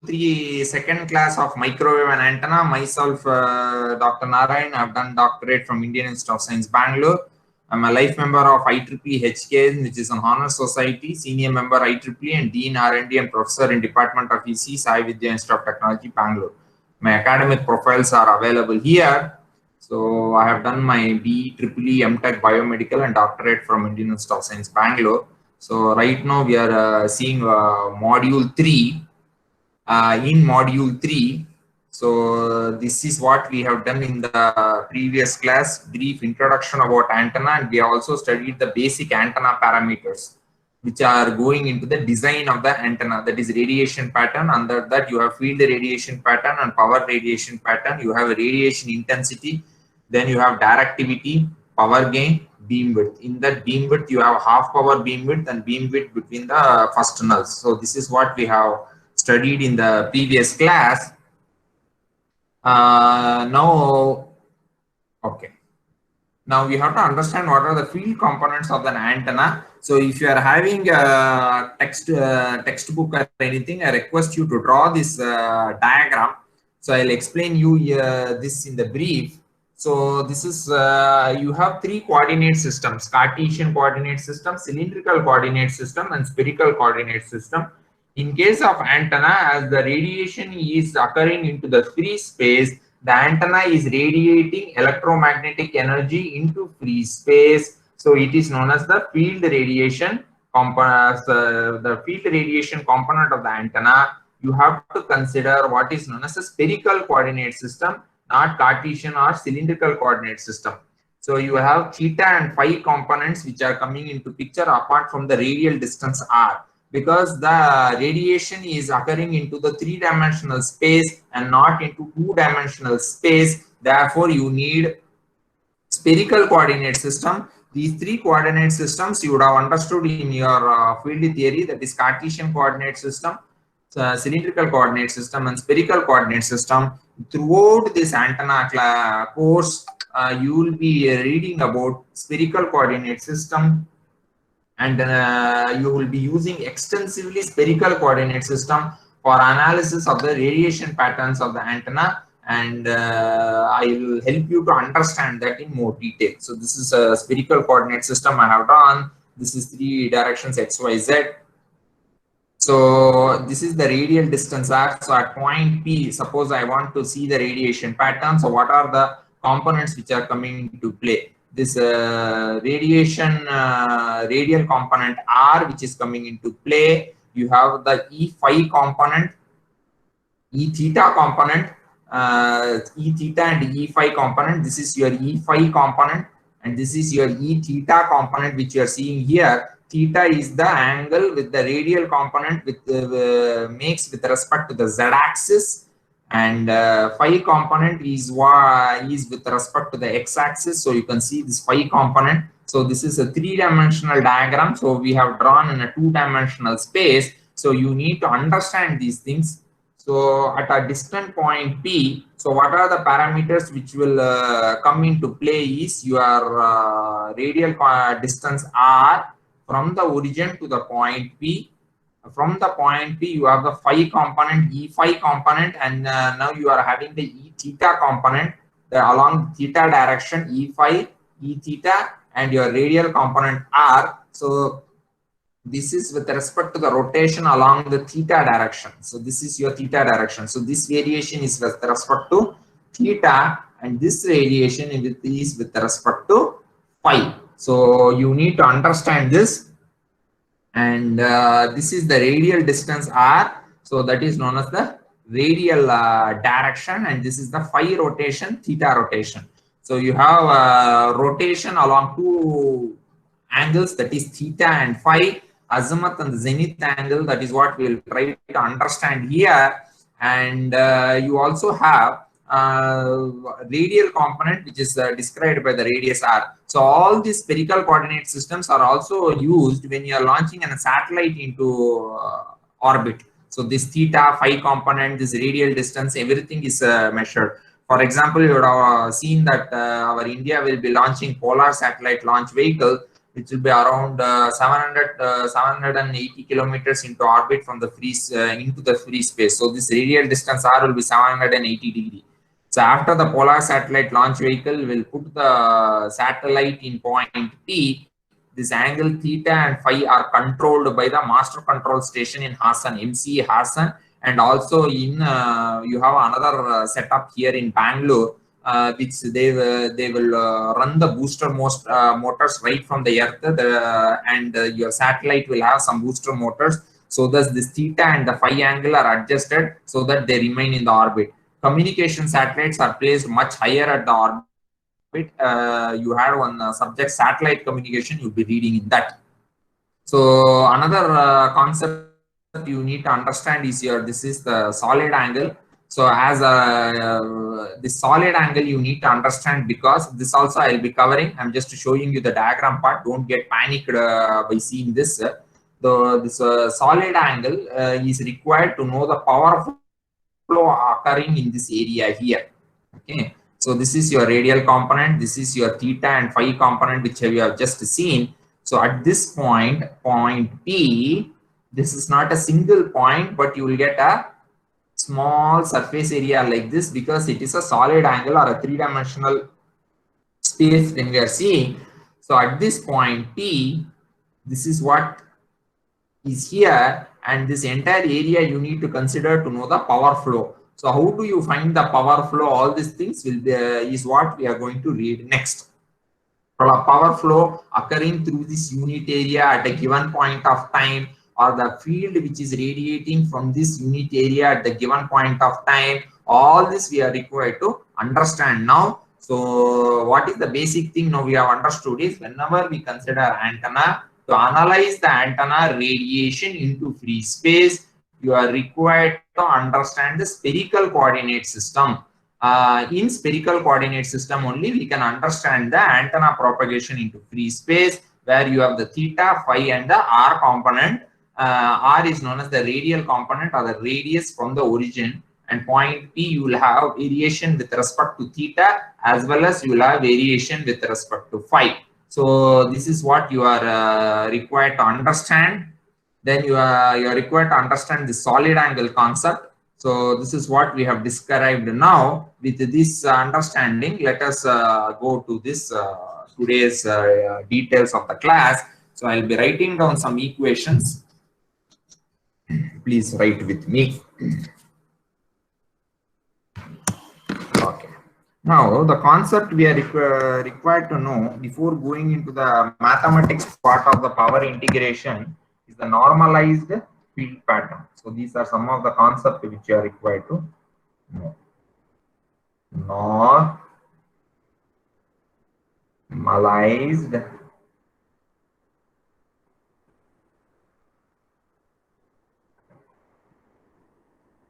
Three second class of microwave and antenna. Myself, Dr. Narayan. I've done doctorate from Indian Institute of Science, Bangalore. I'm a life member of IEEE HK, which is an honor society, senior member IEEE, and Dean R&D and professor in Department of EC, Sai Vidya Institute of Technology, Bangalore. My academic profiles are available here. So I have done my BE, EEE, MTech, Biomedical, and doctorate from Indian Institute of Science, Bangalore. So right now we are seeing module 3. In module 3, so this is what we have done in the previous class, brief introduction about antenna, and we have also studied the basic antenna parameters which are going into the design of the antenna, that is radiation pattern. Under that you have field radiation pattern and power radiation pattern. You have radiation intensity, then you have directivity, power gain, beam width. In that beam width you have half power beam width and beam width between the first nulls. So this is what we have studied in the previous class. Now we have to understand what are the field components of an antenna. So if you are having a textbook or anything, I request you to draw this diagram. So I'll explain you this in the brief. So this is you have three coordinate systems: Cartesian coordinate system, cylindrical coordinate system, and spherical coordinate system. In case of antenna, as the radiation is occurring into the free space, the antenna is radiating electromagnetic energy into free space. So it is known as the field radiation component. The field radiation component of the antenna, you have to consider what is known as a spherical coordinate system, not Cartesian or cylindrical coordinate system. So you have theta and phi components which are coming into picture apart from the radial distance r, because the radiation is occurring into the three-dimensional space and not into two-dimensional space. Therefore, you need spherical coordinate system. These three coordinate systems you would have understood in your field theory, that is Cartesian coordinate system, cylindrical coordinate system, and spherical coordinate system. Throughout this antenna course, you will be reading about spherical coordinate system, and you will be using extensively spherical coordinate system for analysis of the radiation patterns of the antenna, and I will help you to understand that in more detail. So this is a spherical coordinate system I have drawn. This is three directions x, y, z. So this is the radial distance r. So at point P, suppose I want to see the radiation pattern. So what are the components which are coming into play? This radiation radial component r, which is coming into play. You have the E phi component, E theta component, E theta and E phi component. This is your E phi component, and this is your E theta component, which you are seeing here. Theta is the angle with the radial component with makes with respect to the z axis, and phi component is with respect to the x-axis. So you can see this phi component. So this is a three-dimensional diagram. So we have drawn in a two-dimensional space. So you need to understand these things. So at a distant point P, so what are the parameters which will come into play is your radial distance r from the origin to the point P. From the point P, you have the phi component, E phi component, and now you are having the E theta component along theta direction, E phi, E theta, and your radial component R. So this is with respect to the rotation along the theta direction. So this is your theta direction. So this variation is with respect to theta, and this radiation is with respect to phi. So you need to understand this. And this is the radial distance r. So that is known as the radial direction, and this is the phi rotation, theta rotation. So you have rotation along two angles, that is theta and phi, azimuth and zenith angle. That is what we will try to understand here. And you also have radial component, which is described by the radius r. So all these spherical coordinate systems are also used when you are launching a satellite into orbit. So this theta, phi component, this radial distance, everything is measured. For example, you would have seen that our India will be launching Polar satellite launch vehicle. which will be around 780 kilometers into orbit from the into the free space. So this radial distance r will be 780 degree. So after the Polar satellite launch vehicle will put the satellite in point P, this angle theta and phi are controlled by the master control station in Hassan, MCE Hassan, and also in you have another setup here in Bangalore, which they will run the booster motors right from the earth, and your satellite will have some booster motors, so that this theta and the phi angle are adjusted so that they remain in the orbit. Communication satellites are placed much higher at the orbit. You had one subject satellite communication, you'll be reading in that. So another concept you need to understand is this is the solid angle. So as the solid angle you need to understand, because this also I'll be covering. I'm just showing you the diagram part. Don't get panicked by seeing this. This solid angle is required to know the power flow occurring in this area here. Okay. So this is your radial component. This is your theta and phi component, which we have just seen. So at this point, point P, this is not a single point, but you will get a small surface area like this, because it is a solid angle or a three-dimensional space when we are seeing. So at this point P, this is what is here, and this entire area you need to consider to know the power flow. So how do you find the power flow? All these things will be, is what we are going to read next. Power flow occurring through this unit area at a given point of time, or the field which is radiating from this unit area at the given point of time. All this we are required to understand now. So what is the basic thing now we have understood is, whenever we consider antenna, to analyze the antenna radiation into free space, you are required to understand the spherical coordinate system. In spherical coordinate system only we can understand the antenna propagation into free space, where you have the theta, phi and the r component. R is known as the radial component, or the radius from the origin, and point P you will have variation with respect to theta, as well as you will have variation with respect to phi. So this is what you are required to understand. Then you are required to understand the solid angle concept. So this is what we have described now. With this understanding, let us go to this today's details of the class. So I'll be writing down some equations. Please write with me. Okay. Now the concept we are required to know before going into the mathematics part of the power integration is the normalized field pattern. So these are some of the concepts which you are required to know. Normalized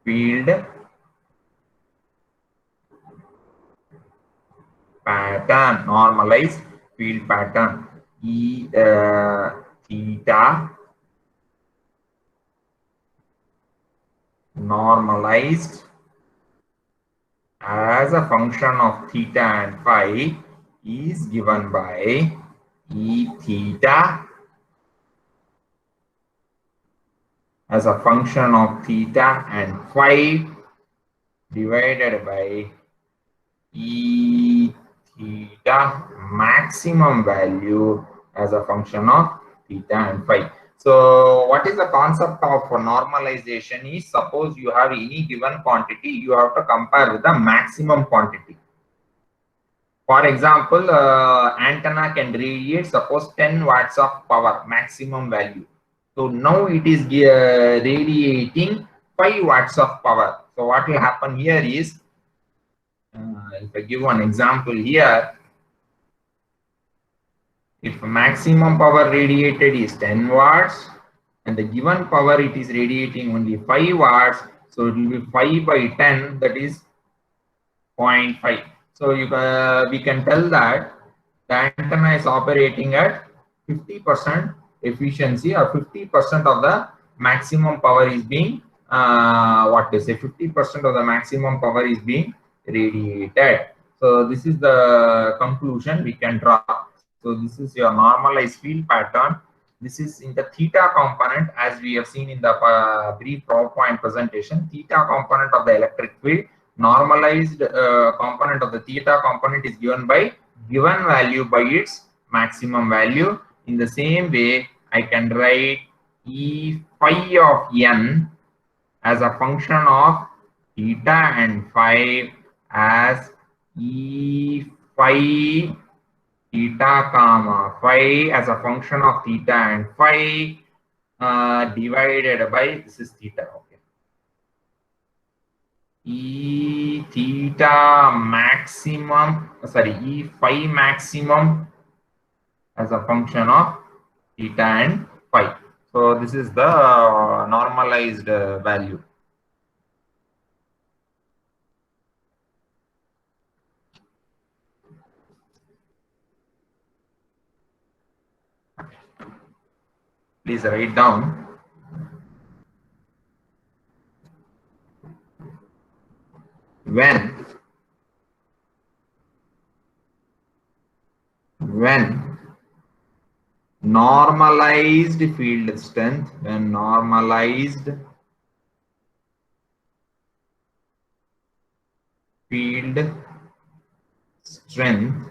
field pattern, normalized field pattern, theta normalized as a function of theta and phi is given by E theta as a function of theta and phi divided by E theta maximum value as a function of theta and phi. So what is the concept of normalization is, suppose you have any given quantity, you have to compare with the maximum quantity. For example, antenna can radiate suppose 10 watts of power maximum value. So now it is radiating 5 watts of power. So what will happen here is, if I give one example here, if maximum power radiated is 10 watts and the given power it is radiating only 5 watts, so it will be 5 by 10, that is 0.5. So we can tell that the antenna is operating at 50% efficiency, or 50% of the maximum power is being 50% of the maximum power is being radiated. So this is the conclusion we can draw. So So this is your normalized field pattern. This is in the theta component, as we have seen in the brief PowerPoint presentation. Theta component of the electric field, normalized component of the theta component is given by given value by its maximum value. In the same way, I can write E phi of n as a function of theta and phi as E phi theta comma phi as a function of theta and phi divided by, this is theta, okay, E theta maximum, sorry, E phi maximum as a function of theta and phi. So this is the normalized value. Please write down. When normalized field strength, when normalized field strength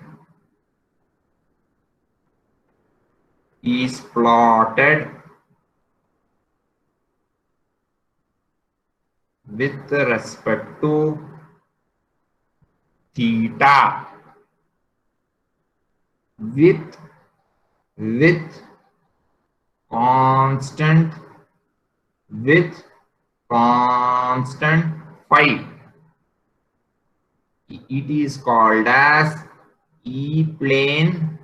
is plotted with respect to theta with constant phi, it is called as E-plane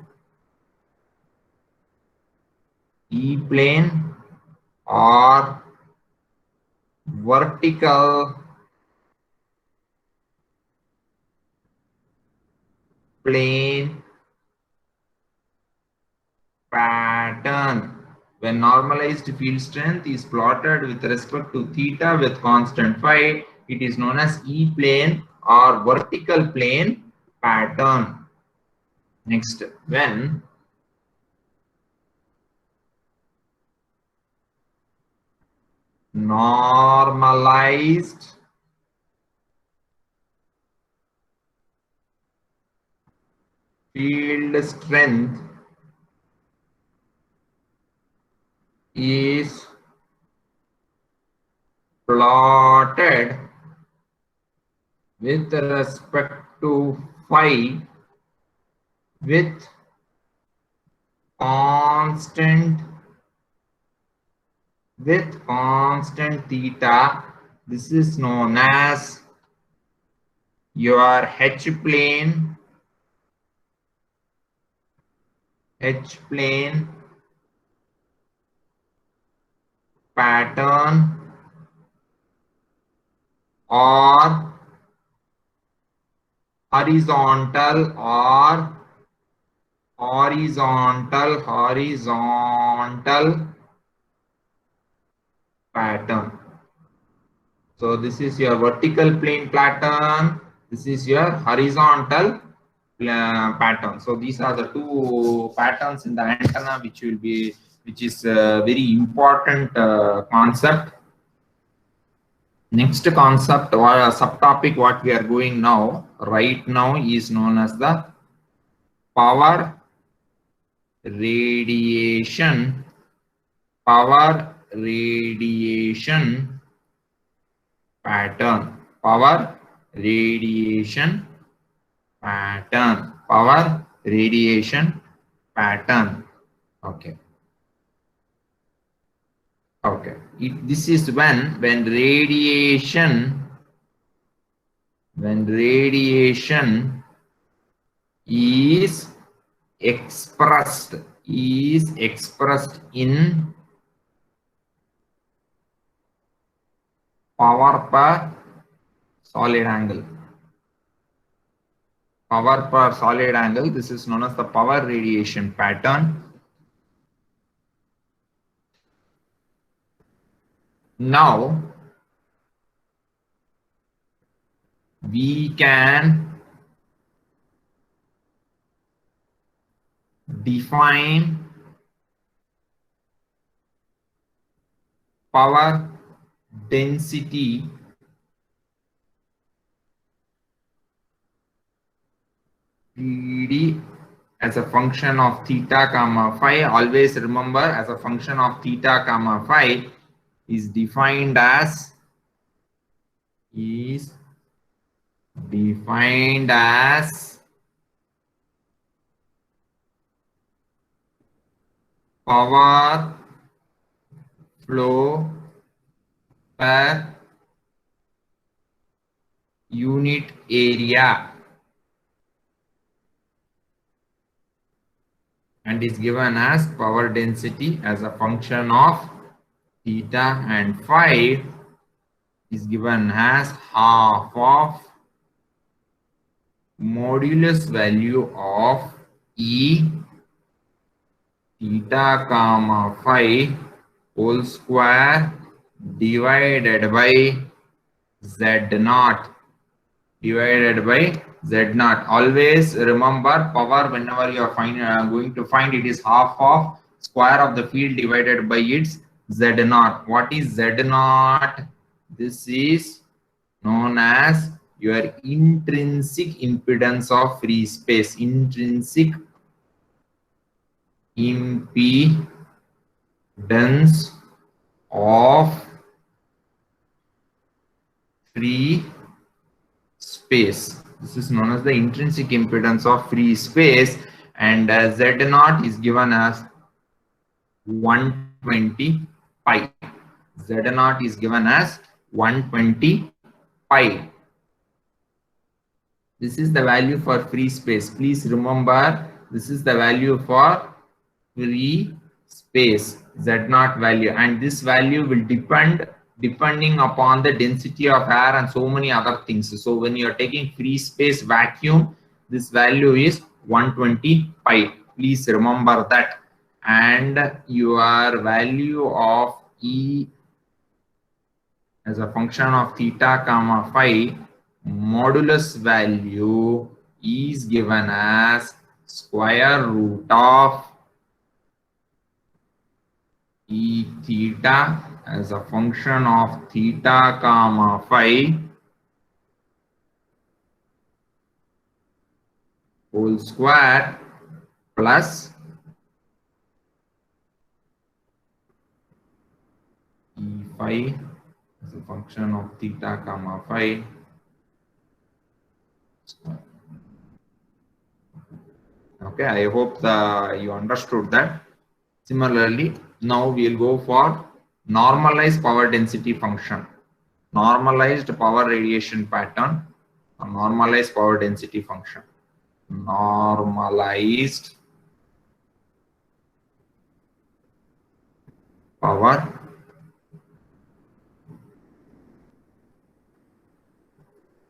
or vertical plane pattern. When normalized field strength is plotted with respect to theta with constant phi, it is known as E-plane or vertical plane pattern. Next, when normalized field strength is plotted with respect to phi with constant theta. This is known as your H-plane pattern or horizontal pattern. So this is your vertical plane pattern, this is your horizontal pattern. So these are the two patterns in the antenna which is very important concept. Next concept or subtopic what we are going now right now is known as the power radiation pattern. Power radiation pattern. Okay. This is when radiation is expressed in power per solid angle. This is known as the power radiation pattern. Now we can define power density PD as a function of theta comma phi. Always remember, as a function of theta comma phi is defined as power flow per unit area, and is given as power density as a function of theta, and phi is given as half of modulus value of E theta comma phi whole square divided by Z naught Always remember, power whenever you are going to find, it is half of square of the field divided by its Z naught. What is Z naught? This is known as your intrinsic impedance of free space. Intrinsic impedance of free space. This is known as the intrinsic impedance of free space, and Z naught is given as 120 pi. Z naught is given as 120 pi. This is the value for free space. Please remember, this is the value for free space, Z naught value, and this value will depending upon the density of air and so many other things. So when you are taking free space vacuum, this value is 120 pi. Please remember that. And your value of E as a function of theta comma phi, modulus value is given as square root of E theta as a function of theta comma phi whole square plus E phi as a function of theta comma phi square. Okay, I hope you understood that. Similarly, now we will go for normalized power density function, normalized power radiation pattern, a normalized power density function, normalized power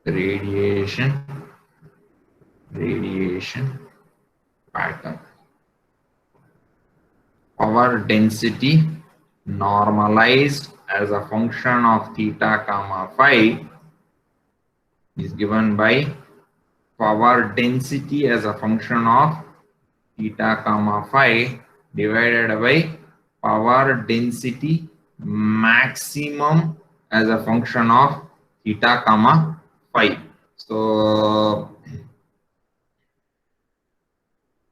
radiation pattern. Power density normalized as a function of theta comma phi is given by power density as a function of theta comma phi divided by power density maximum as a function of theta comma phi. So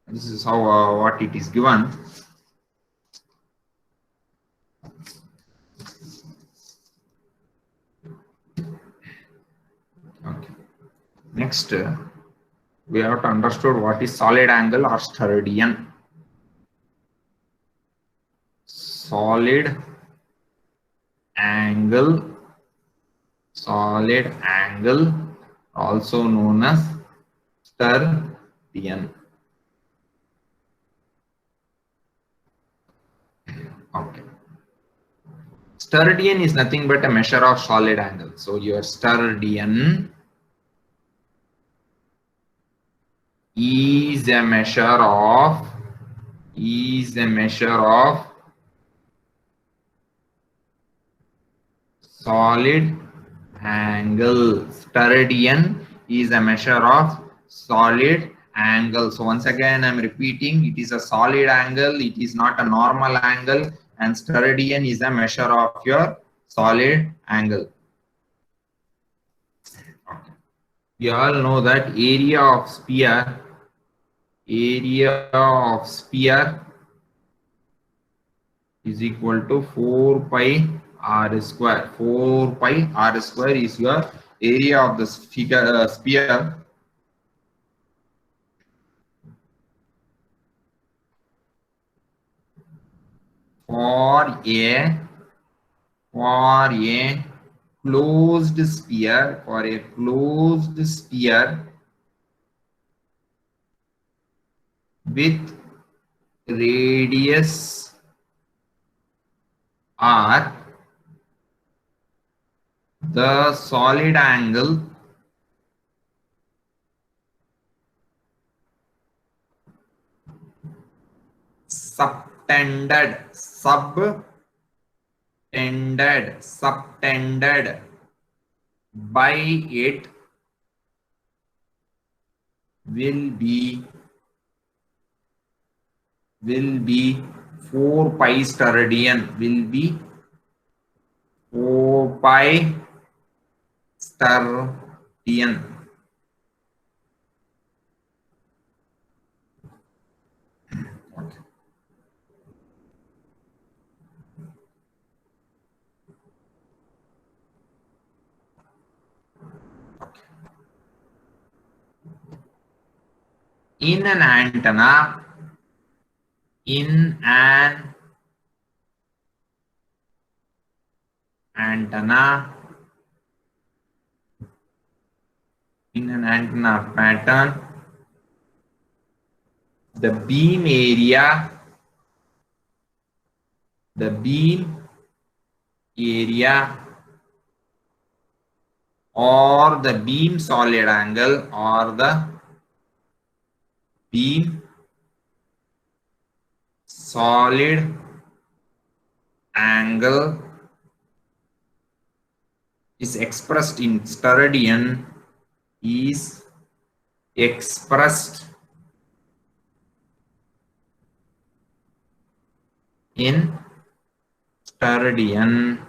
this is how what it is given. Okay. Next, we have to understood what is solid angle or Sturdian. Solid angle, also known as Sturdian. Okay. Sturdian is nothing but a measure of solid angle. So your Sturdian is a measure of solid angle. Sturdian is a measure of solid angle. So once again, I'm repeating, it is a solid angle. It is not a normal angle, and steradian is a measure of your solid angle. Okay. We all know that area of sphere is equal to 4 pi r square. 4 pi r square is your area of the sphere. For a closed sphere, with radius r, the solid angle subtended by it will be 4 pi steradian, will be 4 pi steradian. Okay. In an antenna, in an antenna pattern, the beam area or the beam solid angle or the beam solid angle is expressed in steradian, is expressed in steradian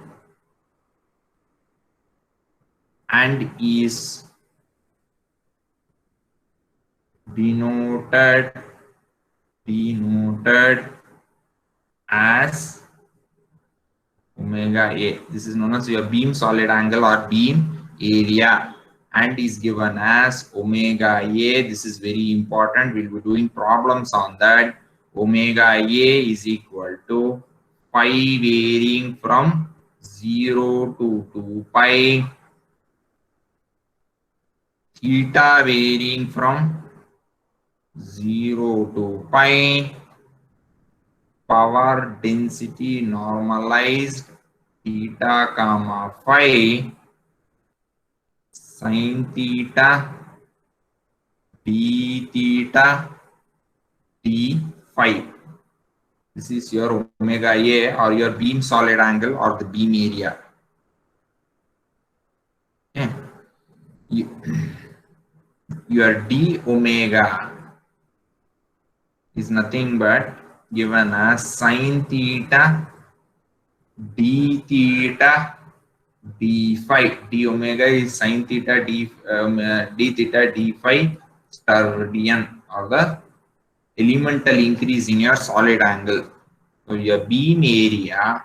and is denoted as omega A. This is known as your beam solid angle or beam area and is given as omega A. This is very important. We'll be doing problems on that. Omega A is equal to pi varying from 0 to 2 pi, theta varying from 0 to pi, power density normalized theta comma phi, sin theta d theta d phi. This is your omega A or your beam solid angle or the beam area. Okay. Your d omega is nothing but given as sin theta d theta d phi. D omega is sin theta d theta d phi steradian or the elemental increase in your solid angle. So your beam area,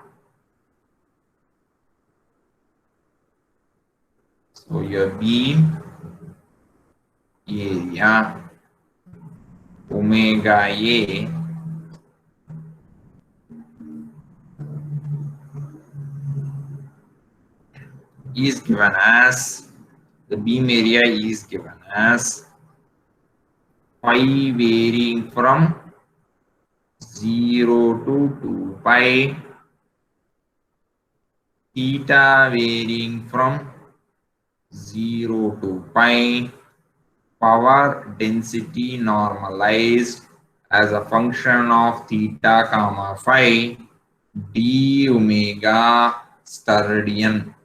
omega A is given as, the beam area is given as pi varying from 0 to 2 pi, theta varying from 0 to pi, power density normalized as a function of theta comma phi, d omega steradian.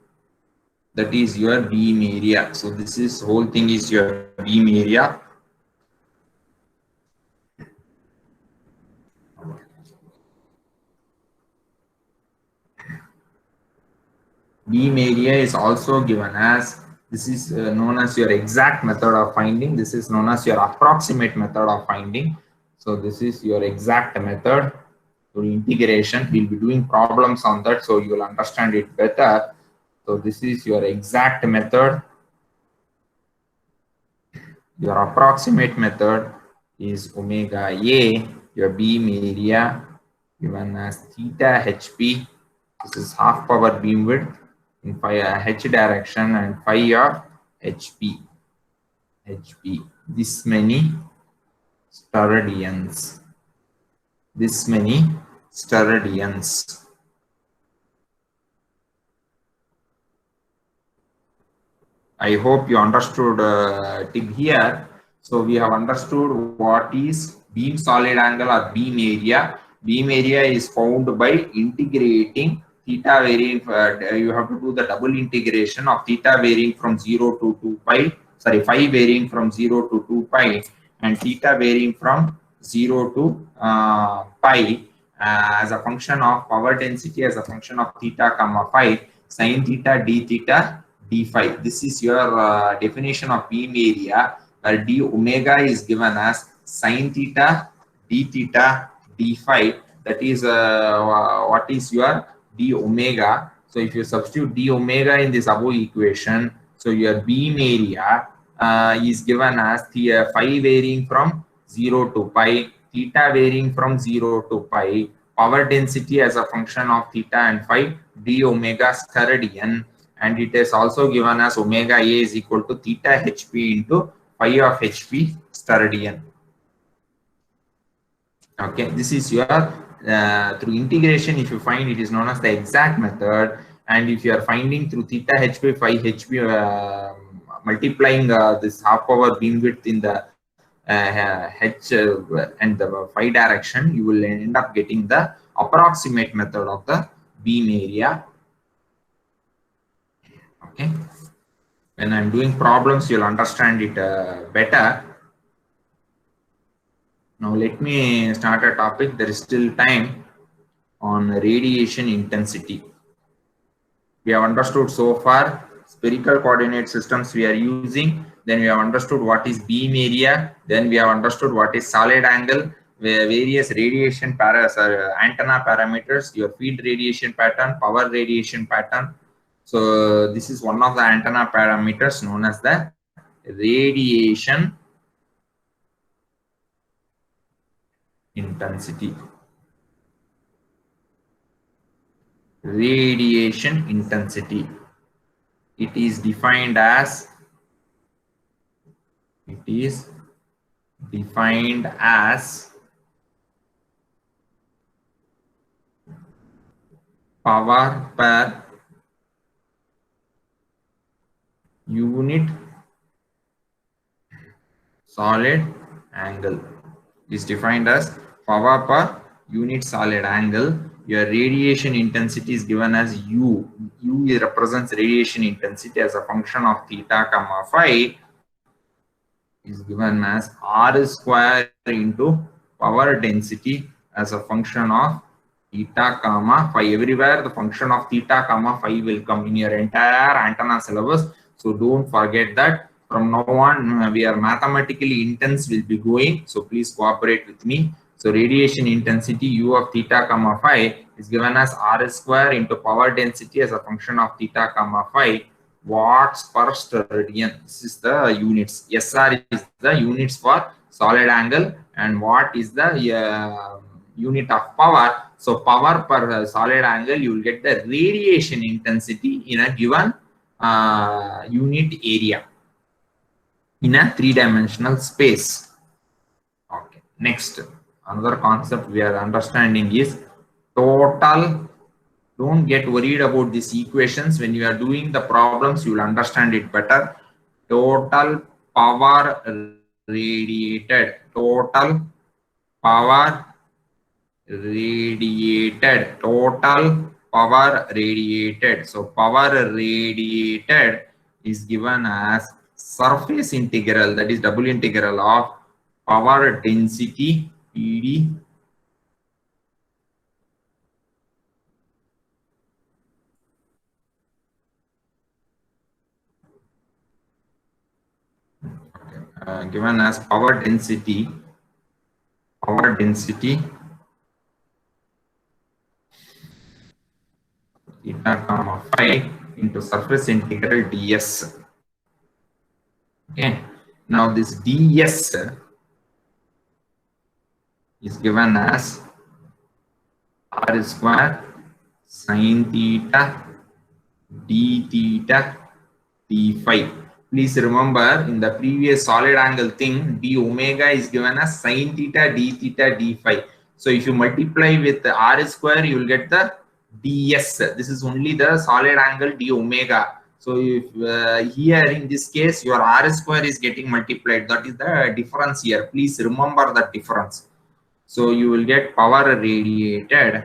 That is your beam area. So this is whole thing is your beam area. Beam area is also given as, this is known as your exact method of finding. This is known as your approximate method of finding. So this is your exact method to integration. We'll be doing problems on that, so you will understand it better. So this is your exact method. Your approximate method is omega A, your beam area given as theta hp. This is half power beam width in phi h direction and phi of hp. This many steradians. This many steradians. I hope you understood till here. So we have understood what is beam solid angle or beam area. Beam area is found by integrating theta varying. You have to do the double integration of theta varying from 0 to 2 pi. Sorry, phi varying from 0 to 2 pi and theta varying from 0 to pi as a function of power density as a function of theta comma phi sin theta d theta d phi. This is your definition of beam area, where d omega is given as sin theta d theta d phi. That is what is your d omega. So if you substitute d omega in this above equation, so your beam area is given as the phi varying from 0 to pi, theta varying from 0 to pi, power density as a function of theta and phi, d omega steradian, and it is also given as omega A is equal to theta hp into phi of hp steradian. Okay, this is your through integration. If you find, it is known as the exact method, and if you are finding through theta hp phi hp multiplying this half power beam width in the h and the phi direction, you will end up getting the approximate method of the beam area. Okay, when I'm doing problems, you'll understand it better. Now let me start a topic. There is still time on radiation intensity. We have understood so far spherical coordinate systems we are using. Then we have understood what is beam area. Then we have understood what is solid angle, various radiation antenna parameters, your field radiation pattern, power radiation pattern. So this is one of the antenna parameters known as the radiation intensity. Radiation intensity. It is defined as power per unit solid angle. Is defined as power per unit solid angle. Your radiation intensity is given as U. U represents radiation intensity as a function of theta comma phi, is given as R square into power density as a function of theta comma phi. Everywhere the function of theta comma phi will come in your entire antenna syllabus. So don't forget that. From now on, we are mathematically intense will be going. So please cooperate with me. So radiation intensity U of theta comma phi is given as R square into power density as a function of theta comma phi, watts per steradian. This is the units. SR is the units for solid angle, and watt is the unit of power. So power per solid angle, you will get the radiation intensity in a given unit area in a three-dimensional space. Okay, next, another concept we are understanding is total. Don't get worried about these equations. When you are doing the problems, you will understand it better. Total power radiated. Total power radiated. Total power radiated. So power radiated is given as surface integral, that is double integral of power density PD given as power density theta comma phi into surface integral ds. Okay, now this ds is given as r square sin theta d theta d phi. Please remember, in the previous solid angle thing, d omega is given as sin theta d phi. So if you multiply with the r square, you will get the ds. This is only the solid angle d omega. So if here in this case your r square is getting multiplied, that is the difference here. Please remember the difference. So you will get power radiated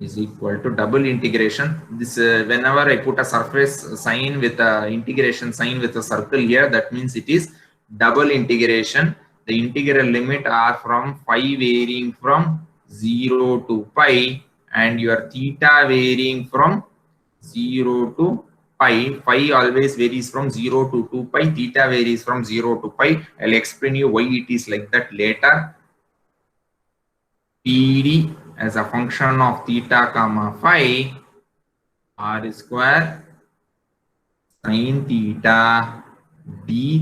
is equal to double integration. This whenever I put a surface sign with a integration sign with a circle here, that means it is double integration. The integral limit are from phi varying from 0 to pi and your theta varying from 0 to pi. Phi always varies from 0 to 2 pi, theta varies from 0 to pi. I'll explain you why it is like that later. PD as a function of theta comma phi, r square sin theta d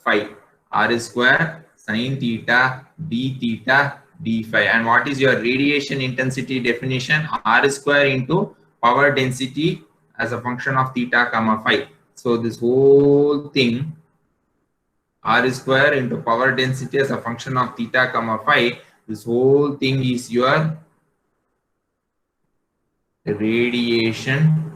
phi, r square sin theta d phi. And what is your radiation intensity definition? R square into power density as a function of theta comma phi. So this whole thing, r square into power density as a function of theta comma phi, this whole thing is your radiation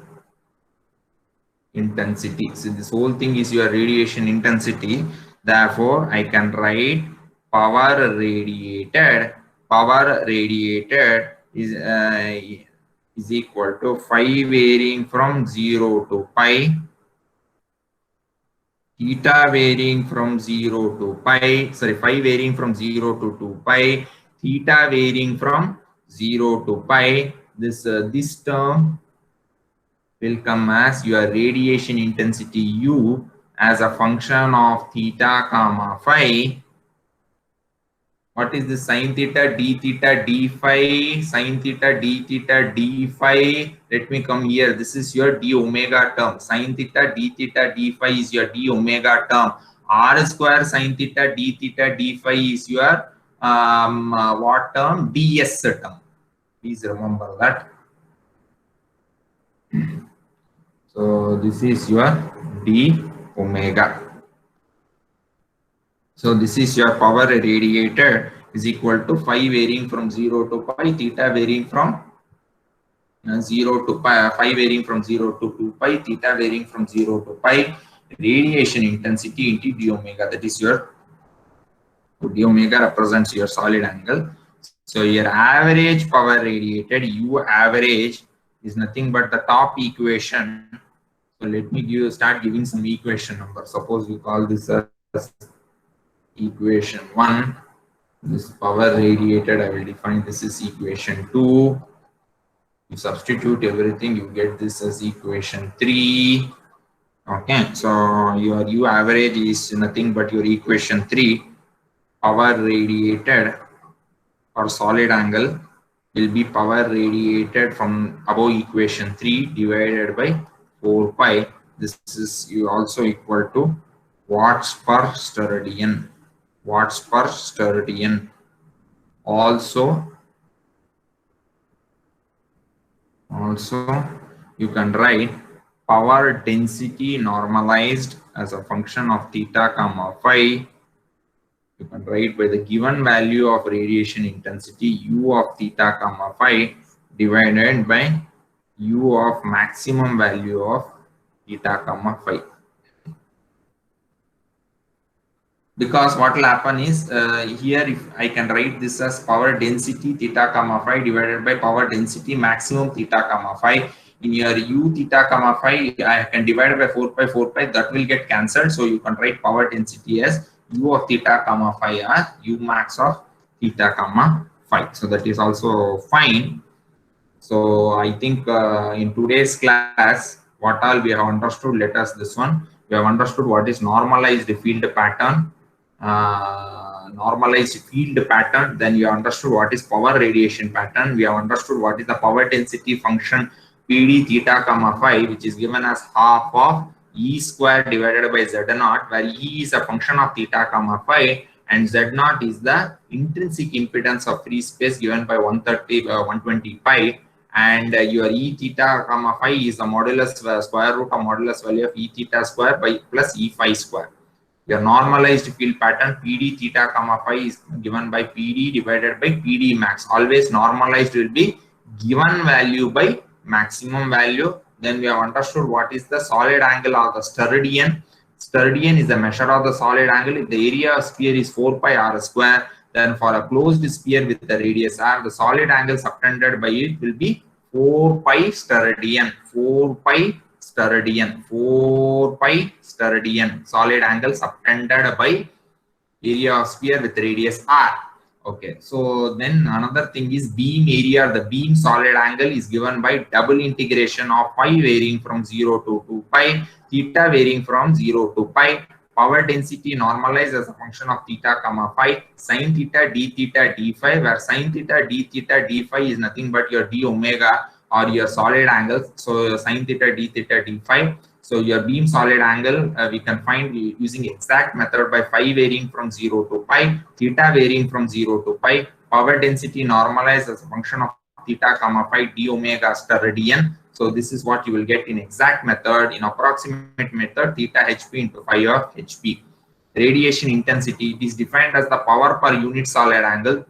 intensity. So this whole thing is your radiation intensity. Therefore, I can write power radiated is equal to phi varying from 0 to pi, theta varying from 0 to pi, phi varying from 0 to 2 pi, theta varying from 0 to pi. This term will come as your radiation intensity U as a function of theta comma phi. What is the sin theta d phi? Sin theta d phi. Let me come here. This is your d omega term. Sin theta d phi is your d omega term. R square sin theta d phi is your what term? ds term. Please remember that. So this is your d omega. So this is your power radiated is equal to phi varying from 0 to pi, theta varying from 0 to pi, phi varying from 0 to 2 pi, theta varying from 0 to pi, radiation intensity into d omega. That is your d omega represents your solid angle. So your average power radiated, U average, is nothing but the top equation. So let me start giving some equation number. Suppose we call this as equation 1. This power radiated, I will define this is equation 2. You substitute everything, you get this as equation 3. Okay, so your U average is nothing but your equation 3. Power radiated for solid angle will be power radiated from above equation 3 divided by 4 pi. This is you also equal to watts per steradian. Watts per steradian. Also you can write power density normalized as a function of theta comma phi. You can write by the given value of radiation intensity U of theta comma phi divided by U of maximum value of theta comma phi. Because what will happen is here if I can write this as power density theta comma phi divided by power density maximum theta comma phi. In your U theta comma phi, I can divide by 4 pi, that will get cancelled. So you can write power density as U of theta comma phi as U max of theta comma phi. So that is also fine. So I think in today's class, what all we have understood, let us this one. We have understood what is normalized field pattern, normalized field pattern. Then we have understood what is power radiation pattern. We have understood what is the power density function PD theta comma phi, which is given as half of E square divided by Z naught, where E is a function of theta comma phi and Z naught is the intrinsic impedance of free space given by 120 pi, and your E theta comma phi is the modulus square root of modulus value of E theta square by plus E phi square. Your normalized field pattern PD theta comma phi is given by PD divided by PD max. Always normalized will be given value by maximum value. Then we have understood what is the solid angle or the sterdian. Sterdian is the measure of the solid angle. If the area of sphere is 4 pi r square, then for a closed sphere with the radius r, the solid angle subtended by it will be 4 pi sterdian. 4 pi sterdian. 4 pi sterdian. Solid angle subtended by area of sphere with radius r. Okay, so then another thing is beam area. The beam solid angle is given by double integration of phi varying from 0 to 2 pi, theta varying from 0 to pi, power density normalized as a function of theta comma phi, sin theta d theta d phi, where sin theta d theta d phi is nothing but your d omega or your solid angle. So sin theta d theta d phi. So your beam solid angle we can find using exact method by phi varying from 0 to pi, theta varying from 0 to pi, power density normalized as a function of theta comma phi d omega sterdian. So this is what you will get in exact method. In approximate method, theta hp into phi of hp. Radiation intensity, it is defined as the power per unit solid angle.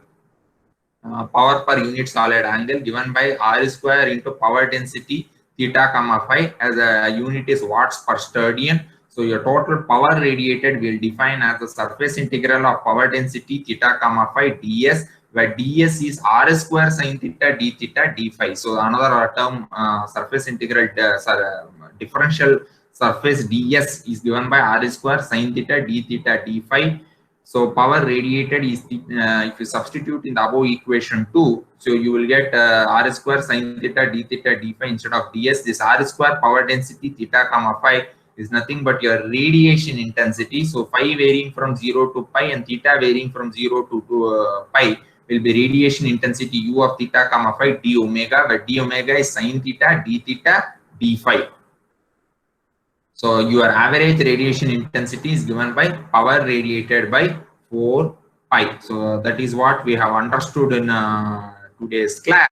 Power per unit solid angle given by r square into power density theta comma phi, as a unit is watts per sterdian. So your total power radiated will define as the surface integral of power density theta comma phi ds, where ds is r square sin theta d theta d phi. So another term, surface integral differential surface ds is given by r square sin theta d theta d phi. So power radiated is if you substitute in the above equation 2, so you will get r square sin theta d theta d phi instead of ds. This r square power density theta comma phi is nothing but your radiation intensity. So phi varying from 0 to pi and theta varying from 0 to pi will be radiation intensity u of theta comma phi d omega, where d omega is sin theta d theta d phi. So your average radiation intensity is given by power radiated by 4 pi. So that is what we have understood in today's class.